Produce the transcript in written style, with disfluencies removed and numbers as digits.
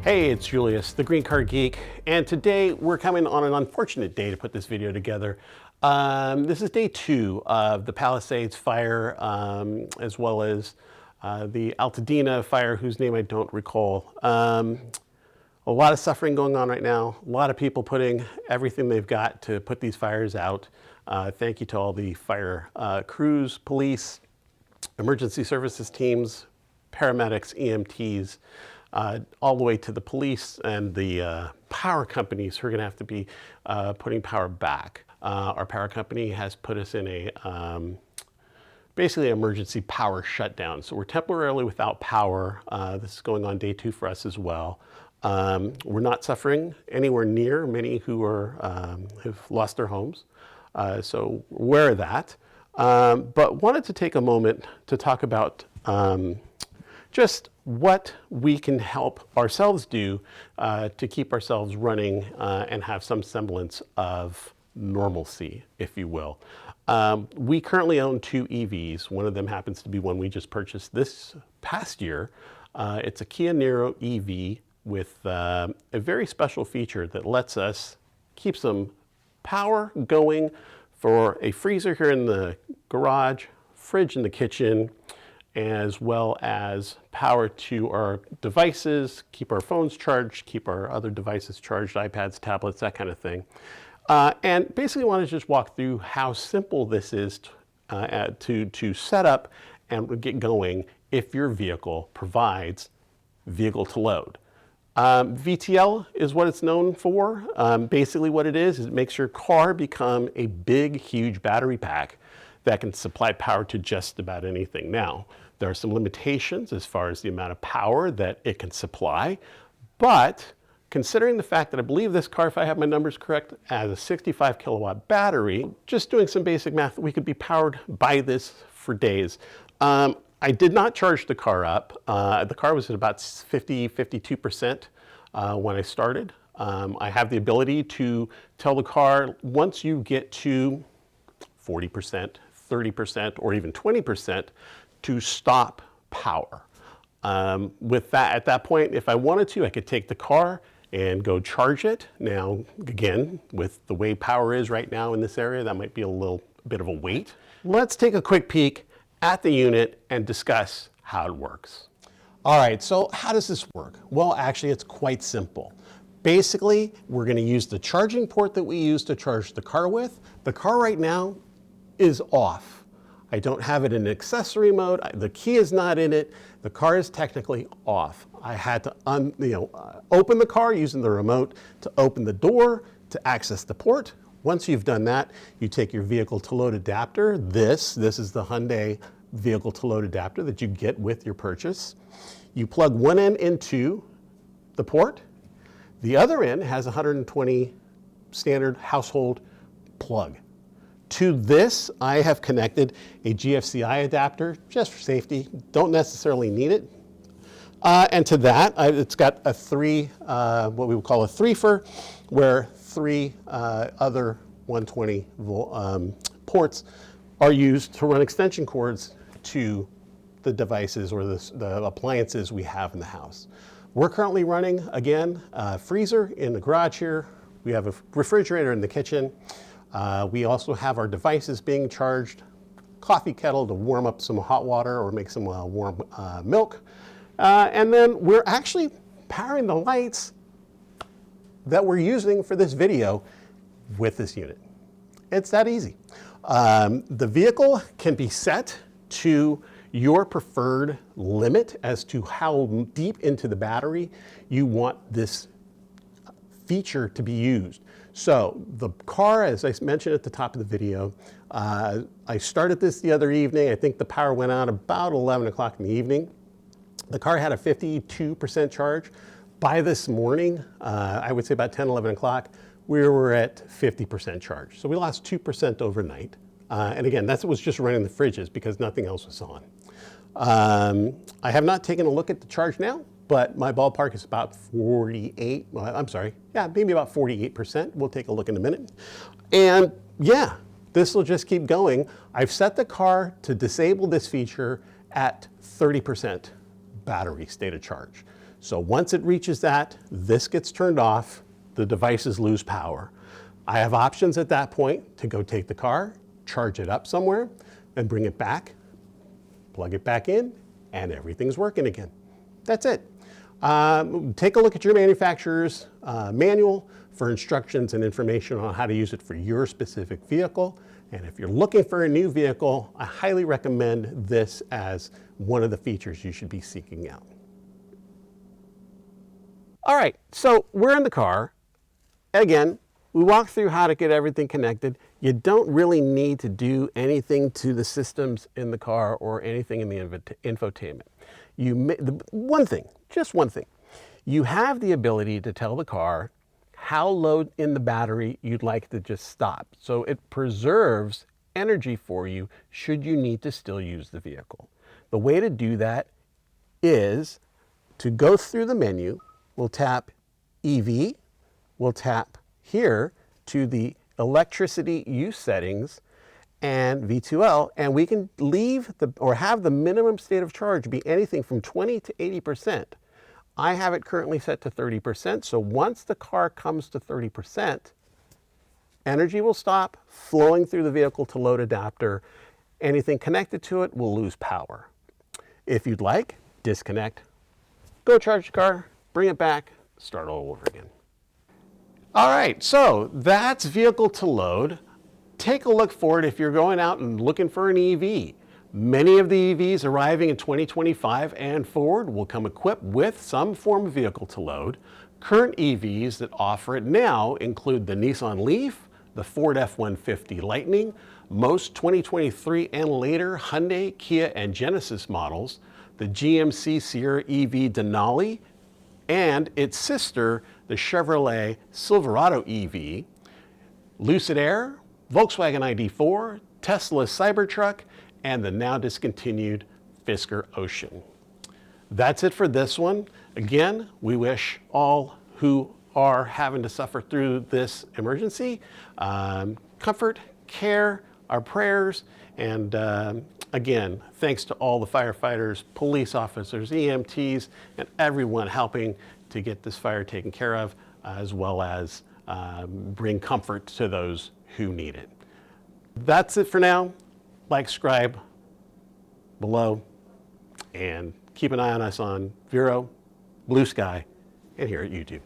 Hey, it's Julius, the GreenCarGeek, and today we're coming on an unfortunate day to put this video together. This is day 2 of the Palisades fire, as well as the Altadena fire, whose name I don't recall. A lot of suffering going on right now, a lot of people putting everything they've got to put these fires out. Thank you to all the fire crews, police, emergency services teams, paramedics, EMTs, all the way to the police and the power companies who are going to have to be putting power back. Our power company has put us in a basically an emergency power shutdown. So we're temporarily without power. This is going on day 2 for us as well. We're not suffering anywhere near many who are have lost their homes. So we're aware of that. But wanted to take a moment to talk about just what we can help ourselves do to keep ourselves running and have some semblance of normalcy, if you will. We currently own 2 EVs. One of them happens to be one we just purchased this past year. It's a Kia Niro EV with a very special feature that lets us keep some power going for a freezer here in the garage, fridge in the kitchen, as well as power to our devices, keep our phones charged, keep our other devices charged, iPads, tablets, that kind of thing. And basically want to just walk through how simple this is to set up and get going if your vehicle provides vehicle to load. V2L is what it's known for. Basically what it is it makes your car become a big, huge battery pack that can supply power to just about anything. Now, there are some limitations as far as the amount of power that it can supply, but considering the fact that I believe this car, if I have my numbers correct, has a 65 kilowatt battery, just doing some basic math, we could be powered by this for days. I did not charge the car up. The car was at about 52% when I started. I have the ability to tell the car once you get to 40%, 30%, or even 20% to stop power. With that, at that point, if I wanted to, I could take the car and go charge it. Now, again, with the way power is right now in this area, that might be a little bit of a wait. Let's take a quick peek at the unit and discuss how it works. All right, so how does this work? Well, actually, it's quite simple. Basically, we're going to use the charging port that we use to charge the car with. The car right now is off. I don't have it in accessory mode. The key is not in it. The car is technically off. I had to open the car using the remote to open the door to access the port. Once you've done that, you take your vehicle to load adapter. This is the Hyundai vehicle to load adapter that you get with your purchase. You plug one end into the port. The other end has a 120 standard household plug. To this, I have connected a GFCI adapter just for safety. Don't necessarily need it. And to that, it's got a what we would call a threefer, where 3 other 120 volt ports are used to run extension cords to the devices or the appliances we have in the house. We're currently running, again, a freezer in the garage here. We have a refrigerator in the kitchen. We also have our devices being charged, coffee kettle to warm up some hot water or make some warm milk. And then we're actually powering the lights that we're using for this video with this unit. It's that easy. The vehicle can be set to your preferred limit as to how deep into the battery you want this feature to be used. So the car, as I mentioned at the top of the video, I started this the other evening. I think the power went out about 11 o'clock in the evening. The car had a 52% charge. By this morning, I would say about 10, 11 o'clock, we were at 50% charge. So we lost 2% overnight. And again, that was just running the fridges because nothing else was on. I have not taken a look at the charge now, but my ballpark is about 48, well, I'm sorry, yeah, maybe about 48%. We'll take a look in a minute. And yeah, this will just keep going. I've set the car to disable this feature at 30% battery state of charge. So once it reaches that, this gets turned off, the devices lose power. I have options at that point to go take the car, charge it up somewhere, and bring it back, plug it back in, and everything's working again. That's it. Take a look at your manufacturer's manual for instructions and information on how to use it for your specific vehicle. And if you're looking for a new vehicle, I highly recommend this as one of the features you should be seeking out. All right, so we're in the car. Again, we walked through how to get everything connected. You don't really need to do anything to the systems in the car or anything in the infotainment. Just one thing, you have the ability to tell the car how low in the battery you'd like to just stop. So it preserves energy for you should you need to still use the vehicle. The way to do that is to go through the menu. We'll tap EV, we'll tap here to the electricity use settings and V2L, and we can leave or have the minimum state of charge be anything from 20 to 80%. I have it currently set to 30%, so once the car comes to 30%, energy will stop flowing through the vehicle to load adapter. Anything connected to it will lose power. If you'd like, disconnect, go charge the car, bring it back, start all over again. All right, so that's vehicle to load. Take a look for it if you're going out and looking for an EV. Many of the EVs arriving in 2025 and forward will come equipped with some form of vehicle to load. Current EVs that offer it now include the Nissan Leaf, the Ford F-150 Lightning, most 2023 and later Hyundai, Kia, and Genesis models, the GMC Sierra EV Denali, and its sister, the Chevrolet Silverado EV, Lucid Air, Volkswagen ID4, Tesla Cybertruck, and the now discontinued Fisker Ocean. That's it for this one. Again, we wish all who are having to suffer through this emergency comfort, care, our prayers, and again, thanks to all the firefighters, police officers, EMTs, and everyone helping to get this fire taken care of, as well as bring comfort to those who need it. That's it for now. Like, subscribe below, and keep an eye on us on Vero, Blue Sky, and here at YouTube.